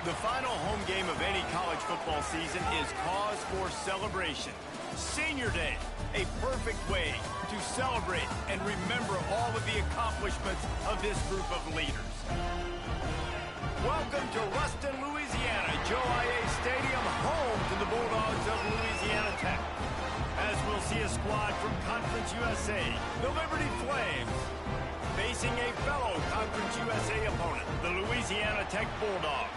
The final home game of any college football season is cause for celebration. Senior Day, a perfect way to celebrate and remember all of the accomplishments of this group of leaders. Welcome to Ruston, Louisiana, Joe IA Stadium, home to the Bulldogs of Louisiana Tech. As we'll see a squad from Conference USA, the Liberty Flames, facing a fellow Conference USA opponent, the Louisiana Tech Bulldogs.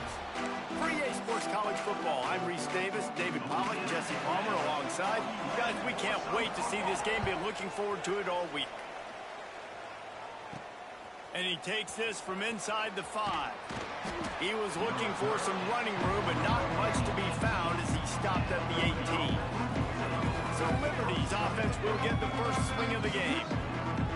For EA Sports College Football, I'm Reese Davis, David Pollock, Jesse Palmer alongside. Guys, we can't wait to see this game. Been looking forward to it all week. And he takes this from inside the 5. He was looking for some running room, but not much to be found as he stopped at the 18. So Liberty's offense will get the first swing of the game.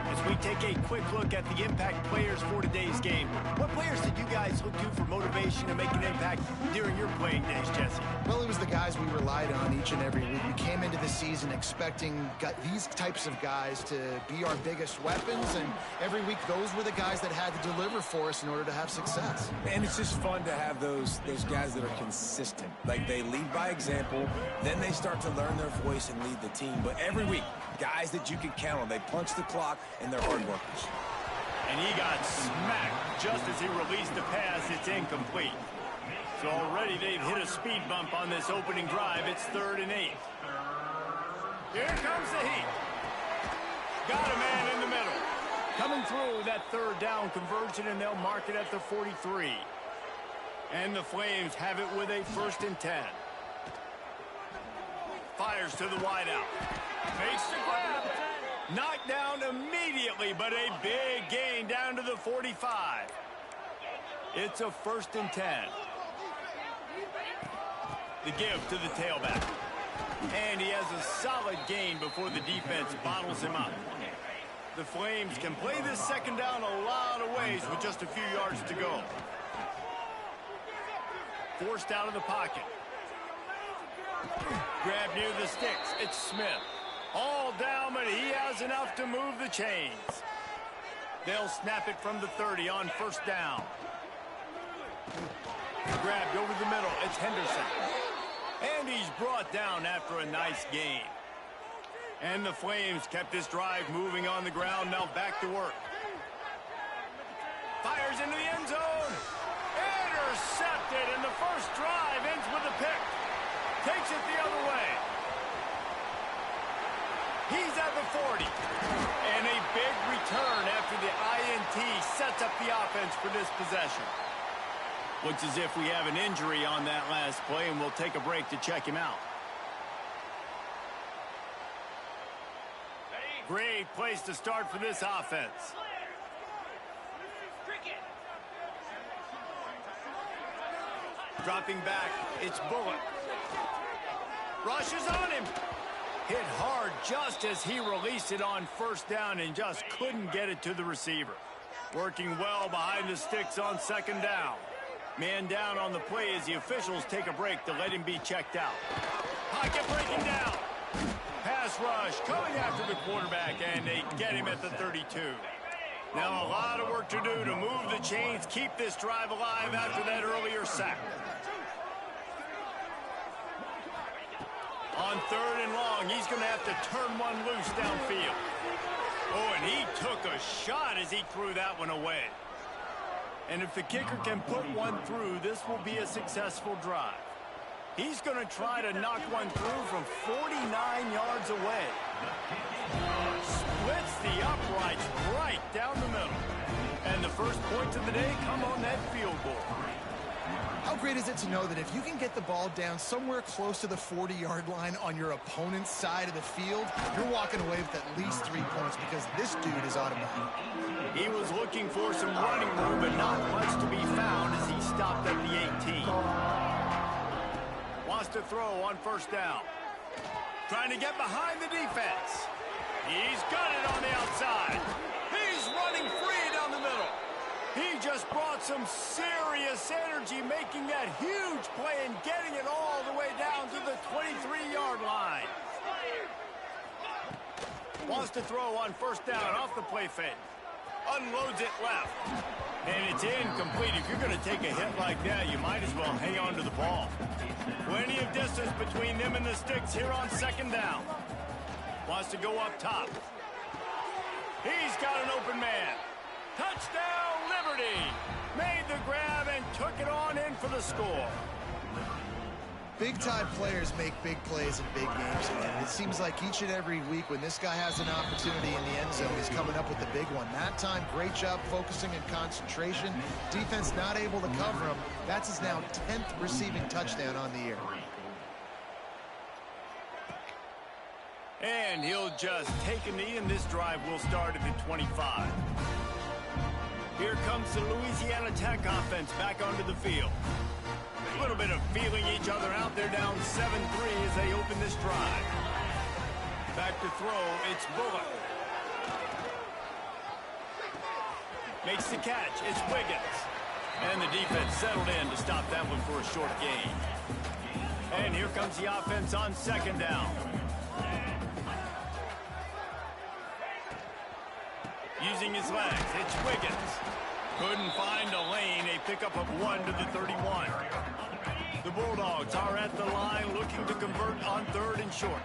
As we take a quick look at the impact players for today's game, what players did you guys look to for motivation to make an impact during your playing days, Jesse? Well, it was the guys we relied on each and every week. We came into the season expecting these types of guys to be our biggest weapons, and every week those were the guys that had to deliver for us in order to have success. And it's just fun to have those guys that are consistent. Like, they lead by example, then they start to learn their voice and lead the team. But every week, guys that you can count on. They punch the clock, and they're hard workers. And he got smacked just as he released the pass. It's incomplete. So already they've hit a speed bump on this opening drive. It's 3rd and 8. Here comes the heat. Got a man in the middle. Coming through that 3rd down conversion, and they'll mark it at the 43. And the Flames have it with a 1st and 10. Fires to the wideout. Makes the grab. Knocked down immediately, but a big gain down to the 45. It's a 1st and 10. The give to the tailback. And he has a solid gain before the defense bottles him up. The Flames can play this 2nd down a lot of ways with just a few yards to go. Forced out of the pocket. Grab near the sticks. It's Smith. All down, but he has enough to move the chains. They'll snap it from the 30 on 1st down. Grabbed over the middle. It's Henderson. And he's brought down after a nice gain. And the Flames kept this drive moving on the ground. Now back to work. Fires into the end zone. Intercepted, and the first drive ends with a pick. Takes it the other way. He's at the 40. And a big return after the INT sets up the offense for this possession. Looks as if we have an injury on that last play, and we'll take a break to check him out. Great place to start for this offense. Dropping back, it's Bullock. Rushes on him. Hit hard just as he released it on 1st down and just couldn't get it to the receiver. Working well behind the sticks on 2nd down. Man down on the play as the officials take a break to let him be checked out. Pocket breaking down. Pass rush coming after the quarterback, and they get him at the 32. Now a lot of work to do to move the chains, keep this drive alive after that earlier sack. On 3rd and long, he's going to have to turn one loose downfield. Oh, and he took a shot as he threw that one away. And if the kicker can put one through, this will be a successful drive. He's going to try to knock one through from 49 yards away. Splits the uprights right down the middle. And the first points of the day come on that field goal. How great is it to know that if you can get the ball down somewhere close to the 40-yard line on your opponent's side of the field, you're walking away with at least 3 points because this dude is automatic. He was looking for some running room, but not much to be found as he stopped at the 18. Wants to throw on 1st down. Trying to get behind the defense. He's got it on the outside. He's running free down the middle. He just brought some serious energy, making that huge play and getting it all the way down to the 23-yard line. Wants to throw on 1st down off the play fake. Unloads it left. And it's incomplete. If you're going to take a hit like that, you might as well hang on to the ball. Plenty of distance between them and the sticks here on second down. Wants to go up top. He's got an open man. Touchdown, Liberty! Made the grab and took it on in for the score. Big-time players make big plays in big games, and it seems like each and every week when this guy has an opportunity in the end zone, he's coming up with the big one. That time, great job focusing and concentration. Defense not able to cover him. That's his now 10th receiving touchdown on the year. And he'll just take a knee, and this drive will start at the 25. Here comes the Louisiana Tech offense back onto the field. A little bit of feeling each other out. They're down 7-3 as they open this drive. Back to throw, it's Bullock. Makes the catch, it's Wiggins. And the defense settled in to stop that one for a short gain. And here comes the offense on second down. Using his legs, it's Wiggins. Couldn't find a lane, a pickup of 1 to the 31. The Bulldogs are at the line looking to convert on third and short.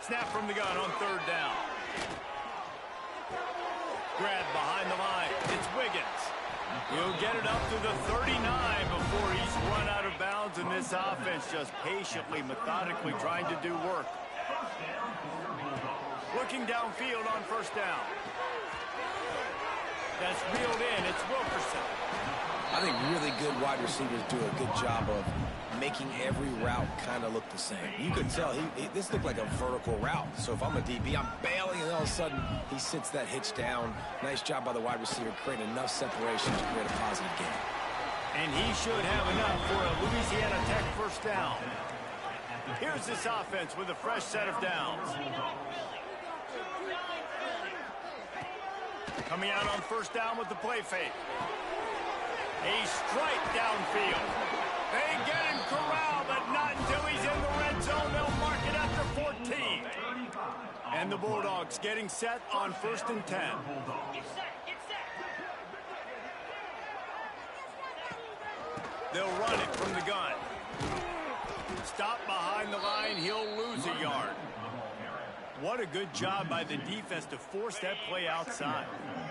Snap from the gun on third down. Grab behind the line, it's Wiggins. He'll get it up to the 39 before he's run out of bounds, and this offense just patiently, methodically trying to do work. Looking downfield on first down. That's reeled in. It's Wilkerson. I think really good wide receivers do a good job of making every route kind of look the same. You could tell this looked like a vertical route. So if I'm a DB, I'm bailing, and all of a sudden he sits that hitch down. Nice job by the wide receiver, creating enough separation to create a positive gain. And he should have enough for a Louisiana Tech first down. Here's this offense with a fresh set of downs. Coming out on first down with the play fake. A strike downfield. They get him corralled, but not until he's in the red zone. They'll mark it after 14. And the Bulldogs getting set on first and 10. They'll run it from the gun. Stop behind the line. He'll lose a yard. What a good job by the defense to force that play outside.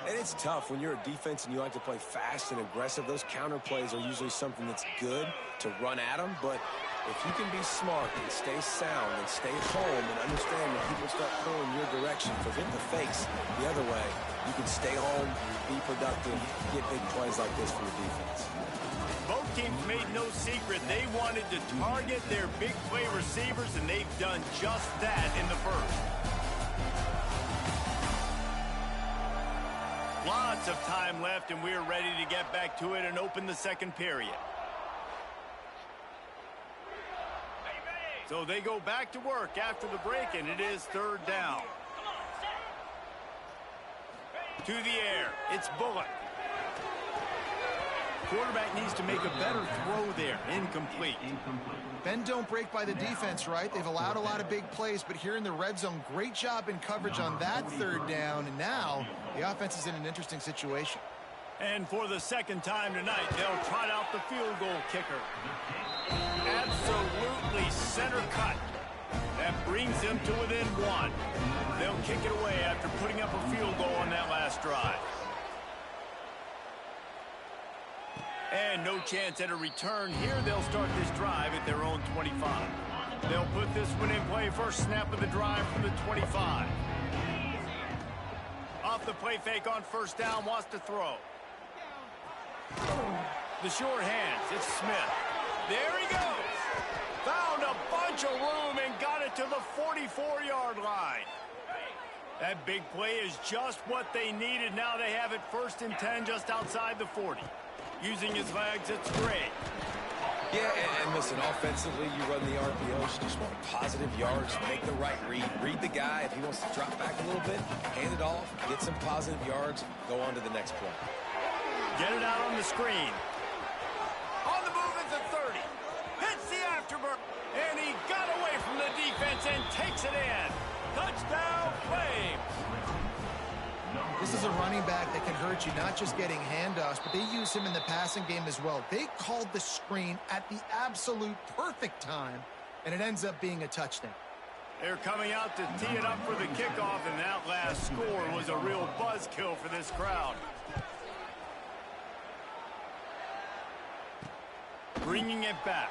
And it's tough when you're a defense and you like to play fast and aggressive. Those counter plays are usually something that's good to run at them. But if you can be smart and stay sound and stay home and understand when people start pulling your direction, forget the fakes the other way, you can stay home, be productive, get big plays like this for your defense. Both teams made no secret they wanted to target their big play receivers, and they've done just that in the first. Lots of time left, and we're ready to get back to it and open the second period. So they go back to work after the break, and it is third down. To the air, it's Bullock. Quarterback needs to make a better throw there. Incomplete. Bend don't break by the defense, right? They've allowed a lot of big plays, but here in the red zone, great job in coverage on that third down, and now the offense is in an interesting situation. And for the second time tonight, they'll trot out the field goal kicker. Absolutely center cut. That brings them to within one. They'll kick it away after putting up a field goal on that last drive. And no chance at a return here. They'll start this drive at their own 25. They'll put this one in play. First snap of the drive from the 25. Off the play fake on first down, wants to throw. The short hands, it's Smith. There he goes. Found a bunch of room and got it to the 44-yard line. That big play is just what they needed. Now they have it first and 10 just outside the 40. Using his legs, it's great. Yeah, and listen, offensively, you run the RPOs, you just want positive yards, make the right read. Read the guy. If he wants to drop back a little bit, hand it off, get some positive yards, go on to the next play. Get it out on the screen. On the move at the 30. Hits the afterburn. And he got away from the defense and takes it in. Touchdown, Flames! This is a running back that can hurt you, not just getting handoffs, but they use him in the passing game as well. They called the screen at the absolute perfect time, and it ends up being a touchdown. They're coming out to tee it up for the kickoff, and that last score was a real buzzkill for this crowd. Bringing it back.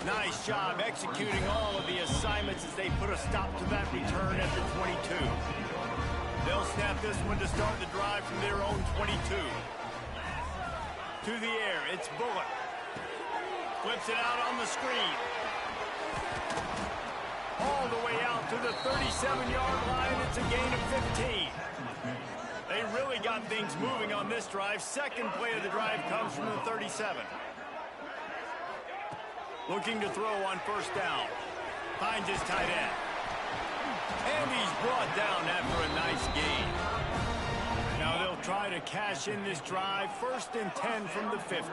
Nice job executing all of the assignments as they put a stop to that return at the 22. They'll snap this one to start the drive from their own 22. To the air, it's Bullock. Flips it out on the screen. All the way out to the 37-yard line. It's a gain of 15. They really got things moving on this drive. Second play of the drive comes from the 37. Looking to throw on first down. Finds his tight end. And he's brought down after a nice gain. Now they'll try to cash in this drive. 1st and 10 from the 50.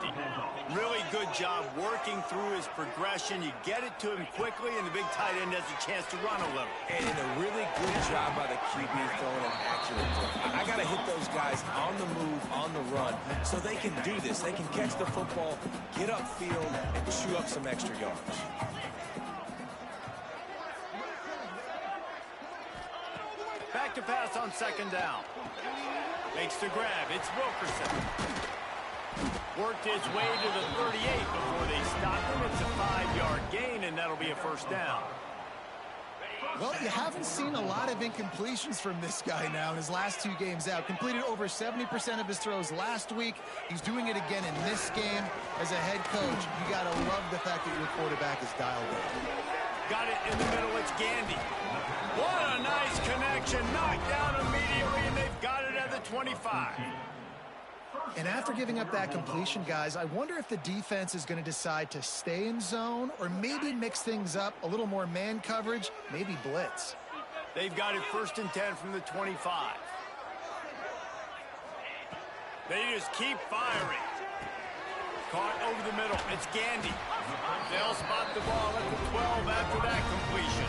Really good job working through his progression. You get it to him quickly, and the big tight end has a chance to run a little. And a really good job by the QB throwing an accurate throw. I got to hit those guys on the move, on the run, so they can do this. They can catch the football, get upfield, and chew up some extra yards. Back to pass on second down. Makes the grab. It's Wilkerson. Worked his way to the 38 before they stopped him. It's a 5-yard gain, and that'll be a first down. Well, you haven't seen a lot of incompletions from this guy now in his last 2 games out. Completed over 70% of his throws last week. He's doing it again in this game. As a head coach, you got to love the fact that your quarterback is dialed in. Got it in the middle. It's Gandy. What a nice connection. Knocked down immediately, and they've got it at the 25. And after giving up that completion, guys, I wonder if the defense is going to decide to stay in zone or maybe mix things up, a little more man coverage, maybe blitz. They've got it 1st and 10 from the 25. They just keep firing. Caught over the middle. It's Gandy. They'll spot the ball at the 12 after that completion.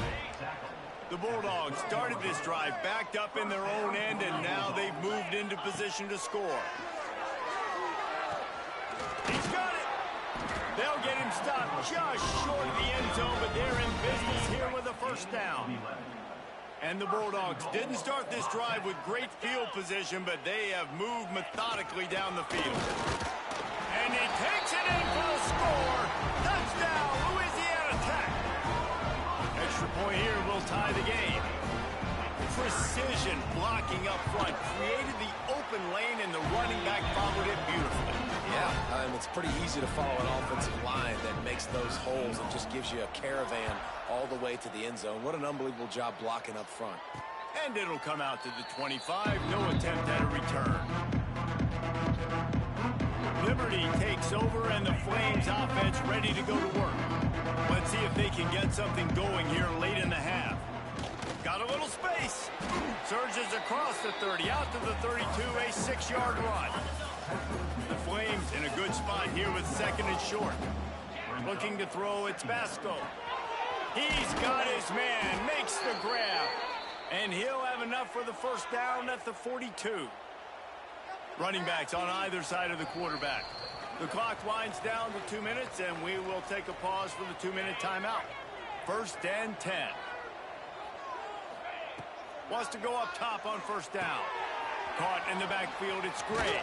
The Bulldogs started this drive backed up in their own end, and now they've moved into position to score. He's got it. They'll get him stopped just short of the end zone, but they're in business here with a first down. And the Bulldogs didn't start this drive with great field position, but they have moved methodically down the field. And he takes it in for a score. Touchdown, Louisiana Tech. Extra point here will tie the game. Precision blocking up front created the open lane, and the running back followed it beautifully. Yeah, it's pretty easy to follow an offensive line that makes those holes and just gives you a caravan all the way to the end zone. What an unbelievable job blocking up front. And it'll come out to the 25. No attempt at a return. Liberty takes over, and the Flames offense ready to go to work. Let's see if they can get something going here late in the half. Got a little space. Surges across the 30, out to the 32, a 6-yard run. The Flames in a good spot here with 2nd and short. Looking to throw, it's Basco. He's got his man, makes the grab. And he'll have enough for the first down at the 42. Running backs on either side of the quarterback. The clock winds down to 2 minutes, and we will take a pause for the 2-minute timeout. 1st and 10. Wants to go up top on first down. Caught in the backfield, it's Gray.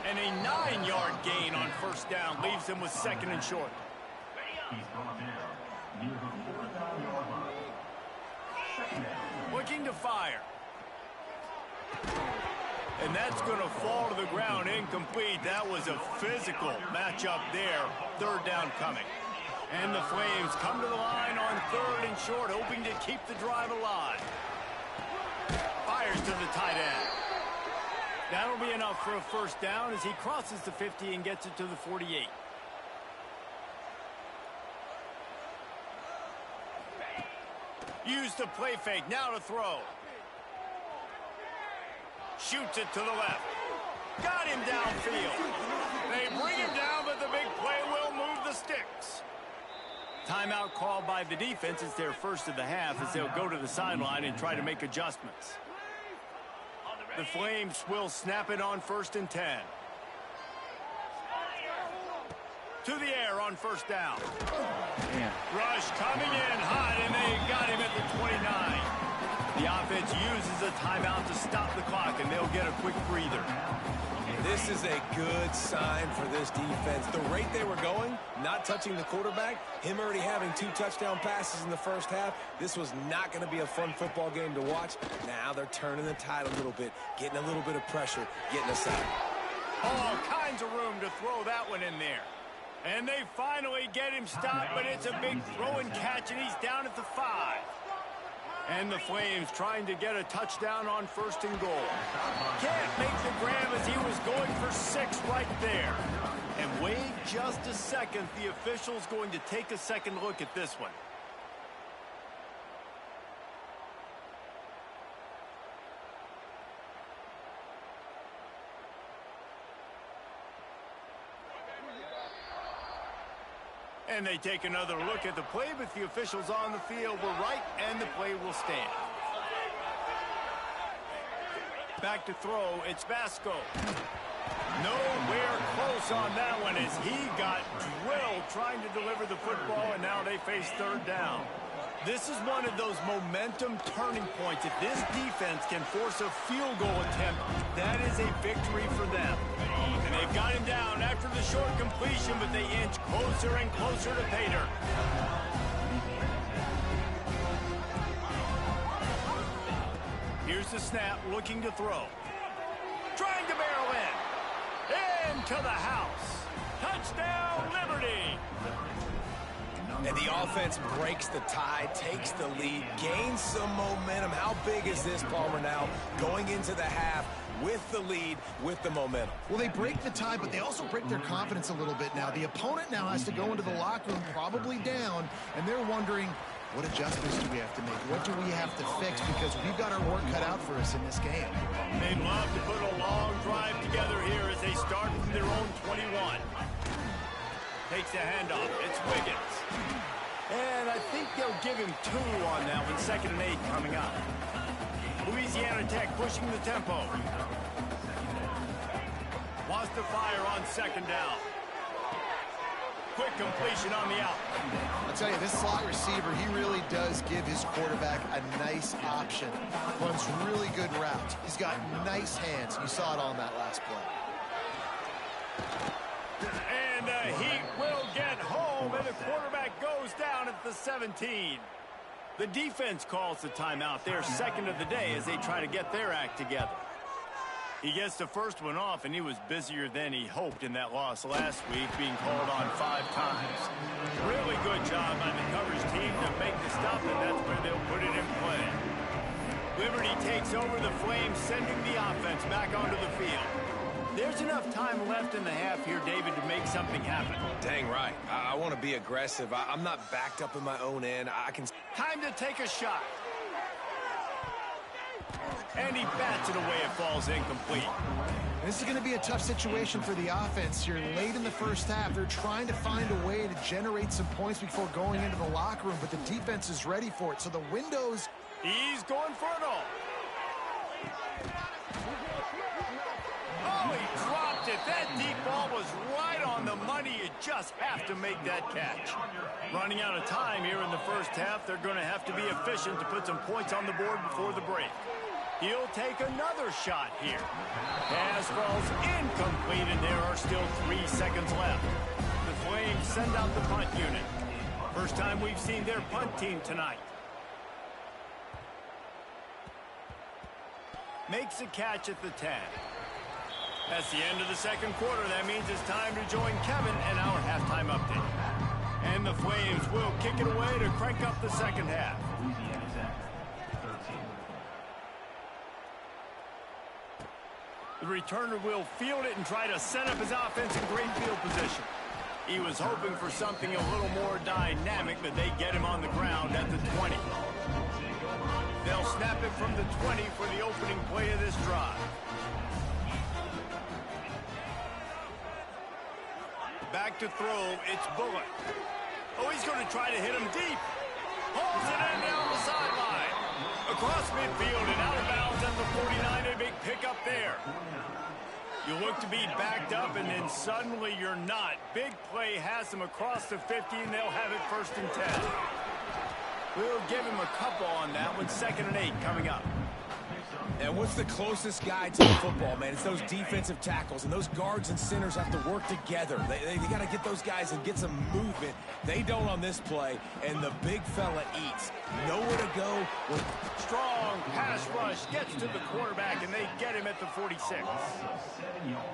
And a 9-yard gain on first down leaves him with 2nd and short. Looking to fire. And that's going to fall to the ground incomplete. That was a physical matchup there. 3rd down coming. And the Flames come to the line on 3rd and short, hoping to keep the drive alive. Fires to the tight end. That'll be enough for a first down as he crosses the 50 and gets it to the 48. Use the play fake, now to throw. Shoots it to the left. Got him downfield. They bring him down, but the big play will move the sticks. Timeout called by the defense. It's their first of the half as they'll go to the sideline and try to make adjustments. The Flames will snap it on 1st and 10. To the air on 1st down. Yeah. Rush coming in hot, and they got him at the 29. The offense uses a timeout to stop the clock, and they'll get a quick breather. This is a good sign for this defense. The rate they were going, not touching the quarterback, him already having 2 touchdown passes in the first half, this was not going to be a fun football game to watch. Now they're turning the tide a little bit, getting a little bit of pressure, getting us out. All kinds of room to throw that one in there. And they finally get him stopped, but it's a big throw and catch, and he's down at the 5. And the Flames trying to get a touchdown on 1st and goal. Can't make the grab as he was going for 6 right there. And wait just a second. The official's going to take a second look at this one. And they take another look at the play, but the officials on the field were right, and the play will stand. Back to throw, it's Vasco. Nowhere close on that one as he got drilled trying to deliver the football, and now they face 3rd down. This is one of those momentum turning points. If this defense can force a field goal attempt, that is a victory for them. And they've got him down after the short completion, but they inch closer and closer to pay dirt. Here's the snap, looking to throw. Trying to barrel in. Into the house. Touchdown, Liberty. And the offense breaks the tie, takes the lead, gains some momentum. How big is this, Palmer, now going into the half with the lead, with the momentum? Well, they break the tie, but they also break their confidence a little bit now. The opponent now has to go into the locker room probably down, and they're wondering, what adjustments do we have to make? What do we have to fix? Because we've got our work cut out for us in this game. They'd love to put a long drive together here as they start from their own 21. Takes the handoff. It's Wiggins. And I think they'll give him 2 on that one. 2nd and 8 coming up. Louisiana Tech pushing the tempo. Wants to fire on 2nd down. Quick completion on the out. I'll tell you, this slot receiver, he really does give his quarterback a nice option. Runs really good routes. He's got nice hands. You saw it on that last play. And the Heat will get home, and the quarterback goes down at the 17. The defense calls the timeout, their 2nd of the day, as they try to get their act together. He gets the first one off, and he was busier than he hoped in that loss last week, being called on 5 times. Really good job by the coverage team to make the stop, and that's where they'll put it in play. Liberty takes over the Flames, sending the offense back onto the field. There's enough time left in the half here, David, to make something happen. Dang right. I want to be aggressive. I'm not backed up in my own end. I can... Time to take a shot. And he bats it away. It falls incomplete. This is going to be a tough situation for the offense here. Late in the first half, they're trying to find a way to generate some points before going into the locker room, but the defense is ready for it. So the windows... He's going for it all. Oh, he dropped it. That deep ball was right on the money. You just have to make that catch. Running out of time here in the first half, they're going to have to be efficient to put some points on the board before the break. He'll take another shot here. Pass falls incomplete, and there are still 3 seconds left. The Flames send out the punt unit. First time we've seen their punt team tonight. Makes a catch at the 10. That's the end of the second quarter. That means it's time to join Kevin and our halftime update. And the Flames will kick it away to crank up the second half. The returner will field it and try to set up his offense in great field position. He was hoping for something a little more dynamic, but they get him on the ground at the 20. They'll snap it from the 20 for the opening play of this drive. Back to throw, it's Bullock. Oh, he's going to try to hit him deep. Holds it in down the sideline. Across midfield and out of bounds at the 49. A big pickup there. You look to be backed up, and then suddenly you're not. Big play has them across the 50, and they'll have it 1st and 10. We'll give him a couple on that one. 2nd and 8 coming up. And what's the closest guy to the football, man? It's those defensive tackles, and those guards and centers have to work together. They got to get those guys and get some movement. They don't on this play, and the big fella eats. Nowhere to go. Strong pass rush gets to the quarterback, and they get him at the 46.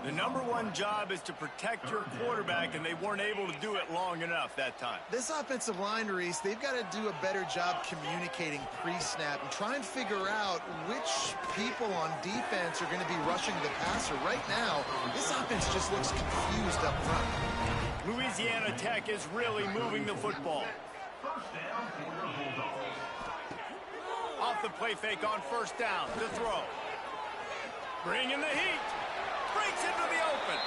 The #1 job is to protect your quarterback, and they weren't able to do it long enough that time. This offensive line, Reese, they've got to do a better job communicating pre-snap and try and figure out which people on defense are going to be rushing the passer. Right now, this offense just looks confused up front. Louisiana Tech is really moving the football. Off the play fake on 1st down. The throw. Bringing the heat. Breaks into the open.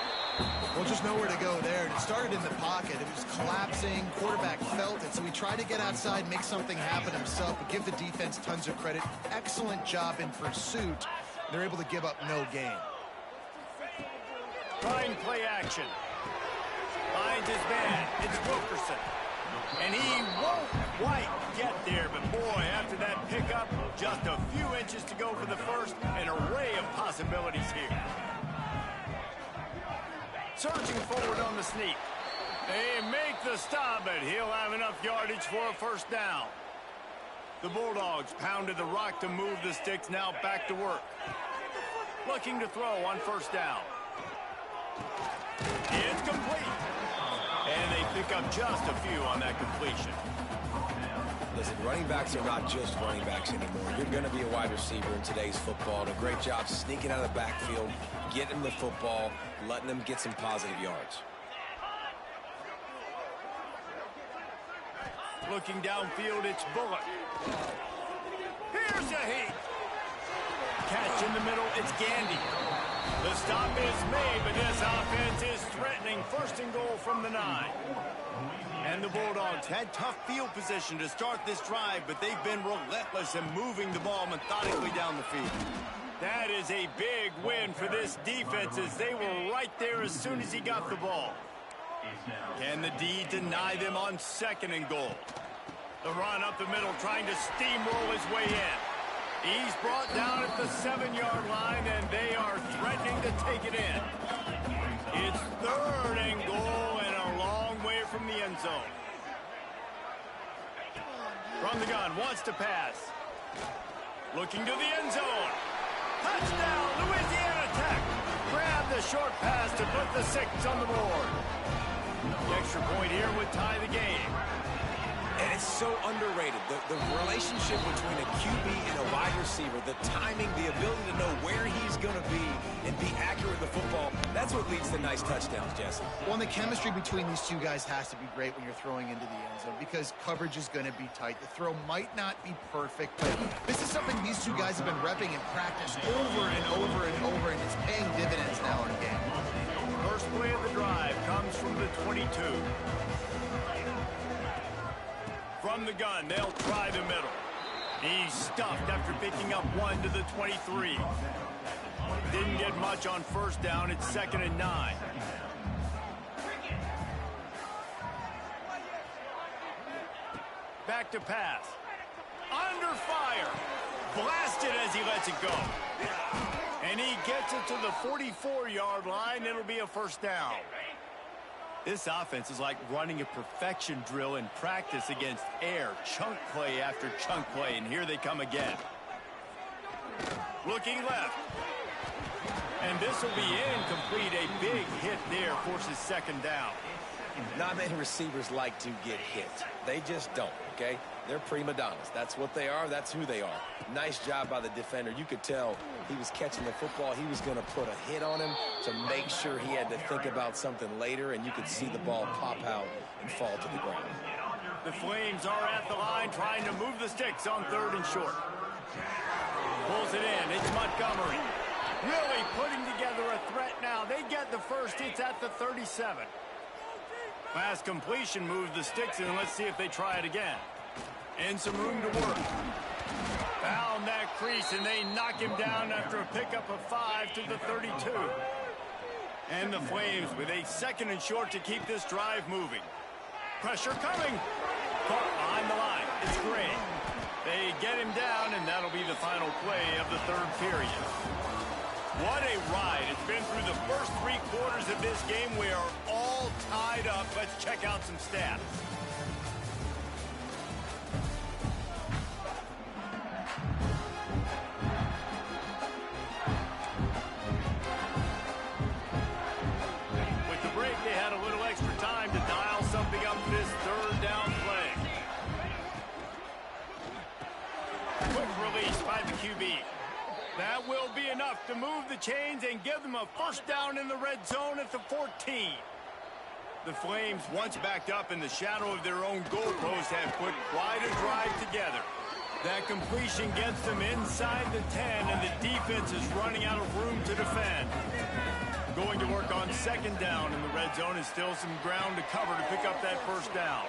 Well, just nowhere to go there. It started in the pocket. It was collapsing. Quarterback felt it, so he tried to get outside, make something happen himself, but give the defense tons of credit. Excellent job in pursuit. They're able to give up no gain. Trying play action. Finds his man. It's Wilkerson. And he won't quite get there, but boy, after that pickup, just a few inches to go for the first. An array of possibilities here. Surging forward on the sneak. They make the stop, but he'll have enough yardage for a 1st down. The Bulldogs pounded the rock to move the sticks, now back to work. Looking to throw on 1st down. It's complete. And they pick up just a few on that completion. Listen, running backs are not just running backs anymore. You're going to be a wide receiver in today's football. And a great job sneaking out of the backfield, getting them the football, letting them get some positive yards. Looking downfield, it's Bullock. Here's a heat. Catch in the middle, it's Gandy. The stop is made, but this offense is threatening. 1st and goal from the 9. And the Bulldogs had tough field position to start this drive, but they've been relentless in moving the ball methodically down the field. That is a big win for this defense, as they were right there as soon as he got the ball. Can the D deny them on 2nd and goal? The run up the middle, trying to steamroll his way in. He's brought down at the 7-yard line, and they are threatening to take it in. It's 3rd and goal, and a long way from the end zone. From the gun, wants to pass. Looking to the end zone. Touchdown, Louisiana Tech. Grab the short pass to put the 6 on the board. The extra point here would tie the game. And it's so underrated. The relationship between a QB and a wide receiver, the timing, the ability to know where he's going to be and be accurate with the football, that's what leads to nice touchdowns, Jesse. Well, and the chemistry between these two guys has to be great when you're throwing into the end zone, because coverage is going to be tight. The throw might not be perfect, but this is something these two guys have been repping in practice over and over and over, and it's paying dividends now in game. First play of the drive comes from the 22. From the gun, they'll try the middle. He's stuffed after picking up 1 to the 23. Didn't get much on 1st down. It's 2nd and 9. Back to pass. Under fire. Blasted as he lets it go. And he gets it to the 44-yard line. It'll be a 1st down. This offense is like running a perfection drill in practice against air. Chunk play after chunk play, and here they come again. Looking left. And this will be incomplete. A big hit there forces 2nd down. Not many receivers like to get hit. They just don't, okay? They're prima donnas. That's what they are. That's who they are. Nice job by the defender. You could tell he was catching the football. He was going to put a hit on him to make sure he had to think about something later, and you could see the ball pop out and fall to the ground. The Flames are at the line trying to move the sticks on 3rd and short. Pulls it in. It's Montgomery. Really putting together a threat now. They get the first. It's at the 37. Pass completion moves the sticks, and let's see if they try it again. And some room to work. Found that crease, and they knock him down after a pickup of 5 to the 32. And the Flames with a 2nd and short to keep this drive moving. Pressure coming. Caught behind the line. It's Gray. They get him down, and that'll be the final play of the 3rd period. What a ride. It's been through the first 3 quarters of this game. We are all tied up. Let's check out some stats. With the break, they had a little extra time to dial something up for this 3rd down play. Quick release by the QB. That will be enough to move the chains and give them a 1st down in the red zone at the 14. The Flames, once backed up in the shadow of their own goalpost, have put quite a drive together. That completion gets them inside the 10, and the defense is running out of room to defend. Going to work on 2nd down in the red zone, and still some ground to cover to pick up that 1st down.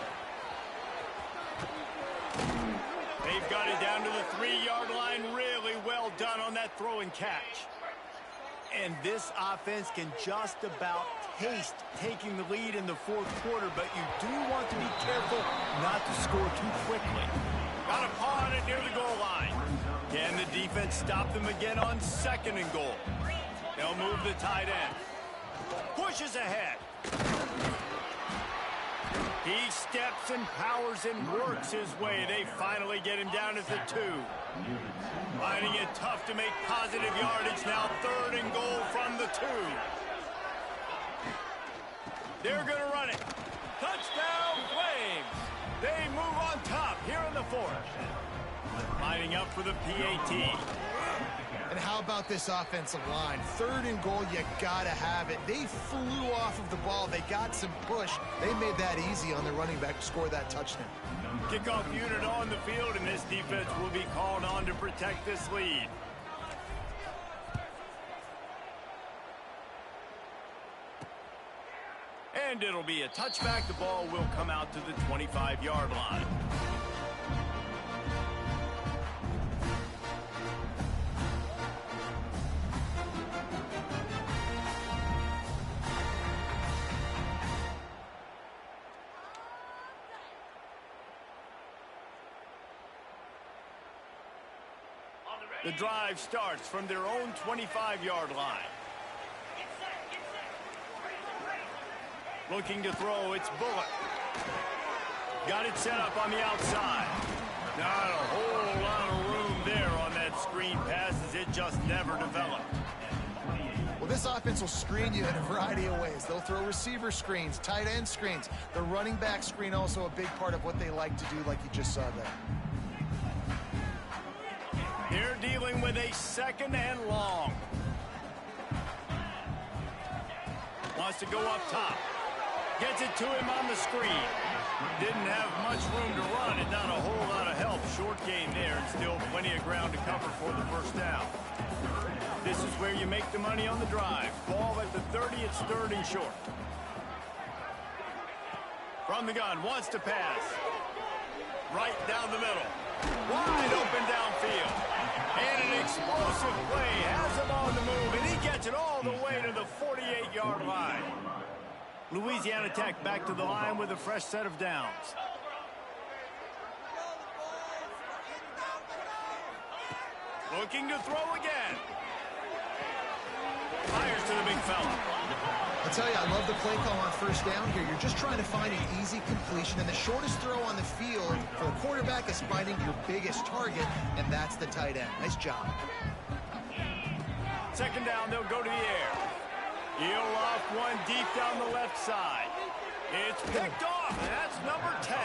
They've got it down to the 3-yard line. Really well done on that throw and catch. And this offense can just about taste taking the lead in the 4th quarter, but you do want to be careful not to score too quickly. Got a paw on it near the goal line. Can the defense stop them again on 2nd and goal? They'll move the tight end. Pushes ahead. He steps and powers and works his way. They finally get him down at the 2. Finding it tough to make positive yardage. Now 3rd and goal from the 2. They're going to run it. Touchdown, Flames. They move on top here in the 4th. Lining up for the PAT. And how about this offensive line? 3rd and goal, you gotta have it. They flew off of the ball. They got some push. They made that easy on the running back to score that touchdown. Kickoff unit on the field, and this defense will be called on to protect this lead. And it'll be a touchback. The ball will come out to the 25-yard line. The drive starts from their own 25-yard line. Looking to throw, it's Bullock. Got it set up on the outside. Not a whole lot of room there on that screen pass, as it just never developed. Well, this offense will screen you in a variety of ways. They'll throw receiver screens, tight end screens. The running back screen also a big part of what they like to do, like you just saw there. They're dealing with a 2nd and long. Wants to go up top. Gets it to him on the screen. Didn't have much room to run and not a whole lot of help. Short gain there, and still plenty of ground to cover for the 1st down. This is where you make the money on the drive. Ball at the 30, it's 3rd and short. From the gun, wants to pass. Right down the middle. Wide open downfield. And an explosive play. Has him on the move, and he gets it all the way to the 48-yard line. Louisiana Tech back to the line with a fresh set of downs. Looking to throw again. Fires to the big fella. I'll tell you, I love the play call on 1st down here. You're just trying to find an easy completion, and the shortest throw on the field for the quarterback is finding your biggest target, and that's the tight end. Nice job. 2nd down, they'll go to the air. He'll off one deep down the left side. It's picked off, and that's number 10.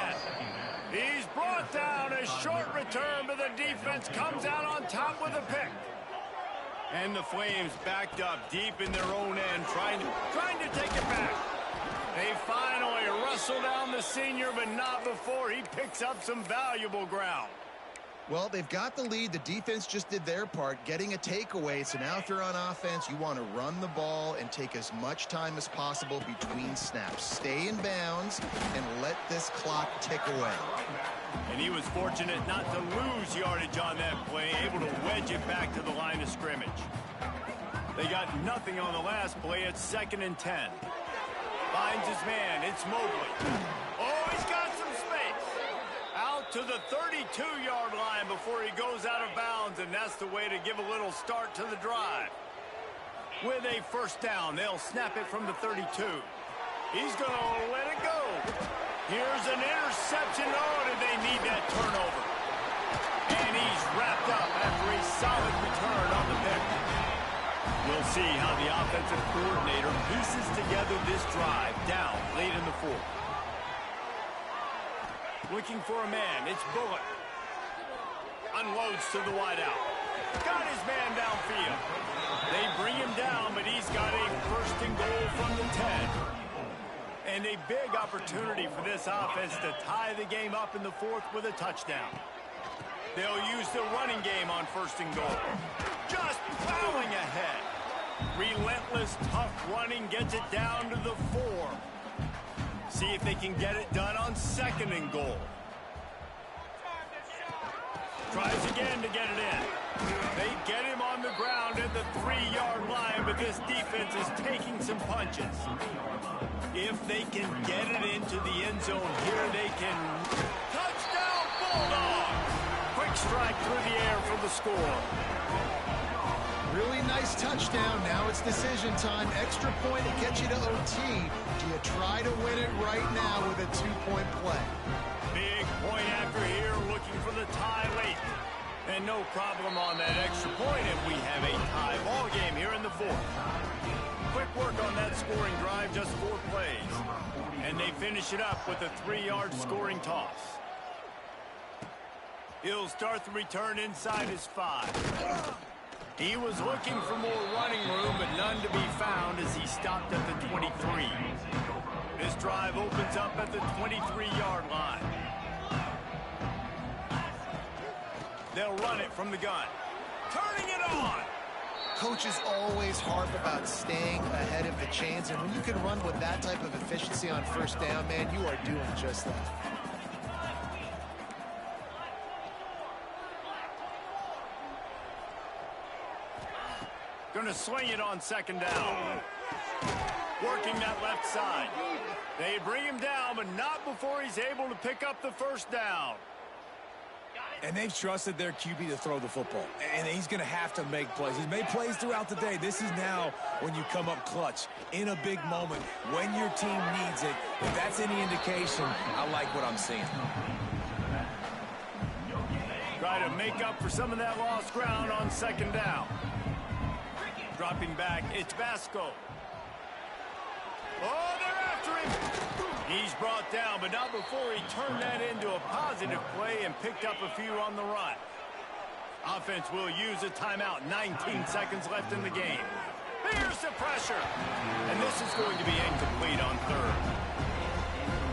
He's brought down. A short return, but the defense comes out on top with a pick. And the Flames backed up deep in their own end, trying to take it back. They finally wrestle down the senior, but not before he picks up some valuable ground. Well, they've got the lead. The defense just did their part, getting a takeaway. So now if you're on offense, you want to run the ball and take as much time as possible between snaps. Stay in bounds and let this clock tick away. And he was fortunate not to lose yardage on that play, able to wedge it back to the line of scrimmage. They got nothing on the last play. It's 2nd and 10. Finds his man. It's Mobley. Oh, he's got some space. Out to the 32-yard line before he goes out of bounds, and that's the way to give a little start to the drive. With a first down, they'll snap it from the 32. He's going to let it go. Here's an interception. Oh, did they need that turnover? And he's wrapped up after a solid return on the pick. We'll see how the offensive coordinator pieces together this drive down late in the 4th. Looking for a man. It's Bullock. Unloads to the wideout. Got his man downfield. They bring him down, but he's got a 1st and goal from the 10. And a big opportunity for this offense to tie the game up in the 4th with a touchdown. They'll use the running game on 1st and goal. Just plowing ahead. Relentless, tough running gets it down to the 4. See if they can get it done on 2nd and goal. Tries again to get it in. They get him on the ground at the 3-yard line, but this defense is taking some punches. If they can get it into the end zone here, they can... Touchdown, Bulldogs! Quick strike through the air for the score. Really nice touchdown. Now it's decision time. Extra point to get you to OT. Do you try to win it right now with a 2-point play? Big point after here, looking for the tie late. And no problem on that extra point, and we have a tie ball game here in the 4th. Quick work on that scoring drive, just 4 plays. And they finish it up with a 3-yard scoring toss. He'll start the return inside his 5. He was looking for more running room, but none to be found as he stopped at the 23. This drive opens up at the 23-yard line. They'll run it from the gun. Turning it on! Coaches always harp about staying ahead of the chains, and when you can run with that type of efficiency on 1st down, man, you are doing just that. Going to swing it on 2nd down. Working that left side. They bring him down, but not before he's able to pick up the 1st down. And they've trusted their QB to throw the football. And he's going to have to make plays. He's made plays throughout the day. This is now when you come up clutch in a big moment when your team needs it. If that's any indication, I like what I'm seeing. Try to make up for some of that lost ground on 2nd down. Dropping back, it's Vasco. Oh, they're after him. He's brought down, but not before he turned that into a positive play and picked up a few on the run. Offense will use a timeout. 19 seconds left in the game. Here's the pressure. And this is going to be incomplete on 3rd.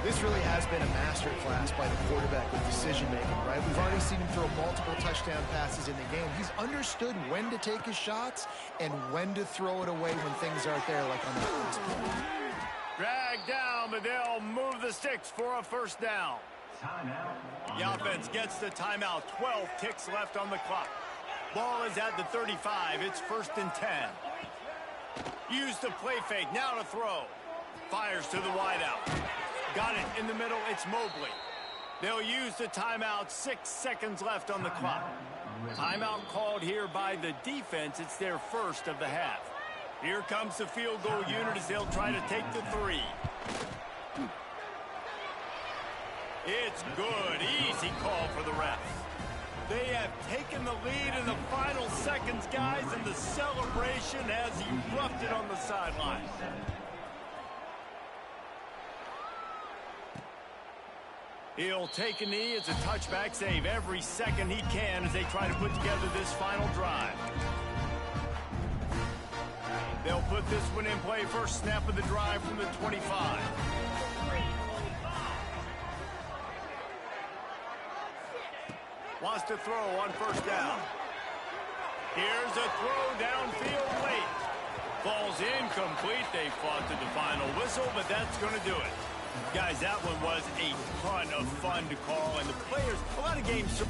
This really has been a masterclass by the quarterback with decision-making, right? We've already seen him throw multiple touchdown passes in the game. He's understood when to take his shots and when to throw it away when things aren't there, like on the last play. Dragged down, but they'll move the sticks for a 1st down. The offense gets the timeout. 12 ticks left on the clock. Ball is at the 35. It's 1st and 10. Use the play fake. Now to throw. Fires to the wideout. Got it in the middle. It's Mobley. They'll use the timeout. 6 seconds left on the clock. Timeout called here by the defense. It's their 1st of the half. Here comes the field goal unit as they'll try to take the 3. It's good. Easy call for the refs. They have taken the lead in the final seconds, guys, and the celebration has erupted on the sideline. He'll take a knee. It's a touchback. Save every second he can as they try to put together this final drive. They'll put this one in play. First snap of the drive from the 25. Watch pass to throw on first down. Here's a throw downfield late. Falls incomplete. They fought to the final whistle, but that's going to do it. Guys, that one was a ton of fun to call, and the players, a lot of games...